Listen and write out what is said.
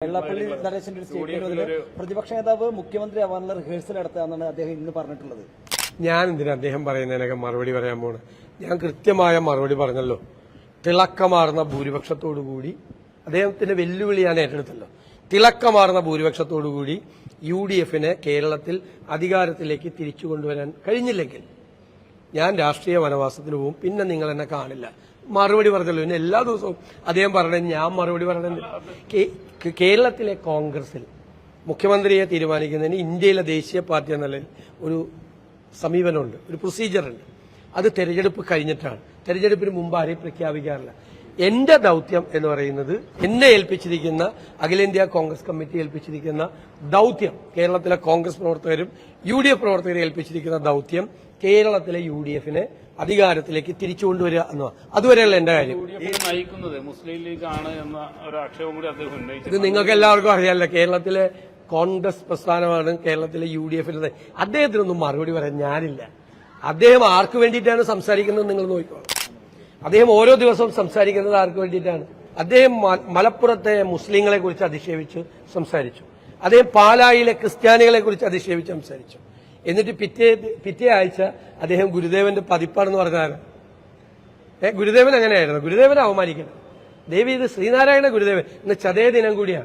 വെള്ളാപ്പള്ളി നടേശന്റെ ഒരു സ്റ്റേറ്റ്മെന്റ് പ്രതിപക്ഷ നേതാവ് മുഖ്യമന്ത്രി ആവാനുള്ള റിഹേഴ്സൽ നടത്തുകയെന്നാണ് അദ്ദേഹം ഇന്ന് പറഞ്ഞിട്ടുള്ളത്. ഞാൻ എന്തിനാ അദ്ദേഹം പറയുന്നതിനൊക്കെ മറുപടി പറയാൻ പോണ്? ഞാൻ കൃത്യമായ മറുപടി പറഞ്ഞല്ലോ. തിളക്കമാർന്ന ഭൂരിപക്ഷത്തോടുകൂടി അദ്ദേഹത്തിന്റെ വെല്ലുവിളി ഞാൻ ഏറ്റെടുത്തല്ലോ. തിളക്കമാർന്ന ഭൂരിപക്ഷത്തോടുകൂടി UDF-നെ കേരളത്തിൽ അധികാരത്തിലേക്ക് തിരിച്ചു കൊണ്ടുവരാൻ കഴിഞ്ഞില്ലെങ്കിൽ ഞാൻ രാഷ്ട്രീയ വനവാസത്തിന് പോകും. പിന്നെ നിങ്ങൾ എന്നെ കാണില്ല. മറുപടി പറഞ്ഞല്ലോ. പിന്നെ എല്ലാ ദിവസവും അദ്ദേഹം പറഞ്ഞത് ഞാൻ മറുപടി പറഞ്ഞത്. കേരളത്തിലെ കോൺഗ്രസിൽ മുഖ്യമന്ത്രിയെ തീരുമാനിക്കുന്നതിന് ഇന്ത്യയിലെ ദേശീയ പാർട്ടി എന്ന നിലയിൽ ഒരു സമീപനമുണ്ട്, ഒരു പ്രൊസീജിയറുണ്ട്. അത് തെരഞ്ഞെടുപ്പ് കഴിഞ്ഞിട്ടാണ്. തെരഞ്ഞെടുപ്പിന് മുമ്പ് ആരെയും പ്രഖ്യാപിക്കാറില്ല. എന്റെ ദൌത്യം എന്ന് പറയുന്നത് എന്നെ ഏൽപ്പിച്ചിരിക്കുന്ന അഖിലേന്ത്യാ കോൺഗ്രസ് കമ്മിറ്റി ഏൽപ്പിച്ചിരിക്കുന്ന ദൌത്യം, കേരളത്തിലെ കോൺഗ്രസ് പ്രവർത്തകരും UDF പ്രവർത്തകരും ഏൽപ്പിച്ചിരിക്കുന്ന ദൌത്യം കേരളത്തിലെ UDF-നെ അധികാരത്തിലേക്ക് തിരിച്ചു കൊണ്ടുവരിക എന്നതാണ്. അതുവരെയുള്ള എന്റെ കാര്യം. മുസ്ലിം ലീഗ് ആണ് എന്ന ഒരു ആക്ഷേപം കൂടി അദ്ദേഹം ഉന്നയിച്ചു. ഇത് നിങ്ങൾക്ക് എല്ലാവർക്കും അറിയാമല്ലോ. കേരളത്തിലെ കോൺഗ്രസ് പ്രസ്ഥാനമാണ് കേരളത്തിലെ UDF-ന്റെ. അദ്ദേഹത്തിനൊന്നും മറുപടി പറയാൻ ഞാനില്ല. അദ്ദേഹം ആർക്ക് വേണ്ടിയിട്ടാണ് സംസാരിക്കുന്നത് നിങ്ങൾ നോക്കിക്കോളാം. അദ്ദേഹം ഓരോ ദിവസവും സംസാരിക്കുന്നത് ആർക്ക് വേണ്ടിയിട്ടാണ്? അദ്ദേഹം മലപ്പുറത്തെ മുസ്ലിങ്ങളെ കുറിച്ച് അധിക്ഷേപിച്ച് സംസാരിച്ചു. അദ്ദേഹം പാലായിലെ ക്രിസ്ത്യാനികളെ കുറിച്ച് അധിക്ഷേപിച്ച് സംസാരിച്ചു. എന്നിട്ട് പിറ്റേ ആഴ്ച അദ്ദേഹം ഗുരുദേവന്റെ പതിപ്പാണെന്ന് പറഞ്ഞാൽ ഗുരുദേവൻ അങ്ങനെയായിരുന്നു. ഗുരുദേവനെ അവമാനിക്കണം. ദേവി, ഇത് ശ്രീനാരായണ ഗുരുദേവൻ ഇന്ന് ചതയ ദിനം കൂടിയാണ്.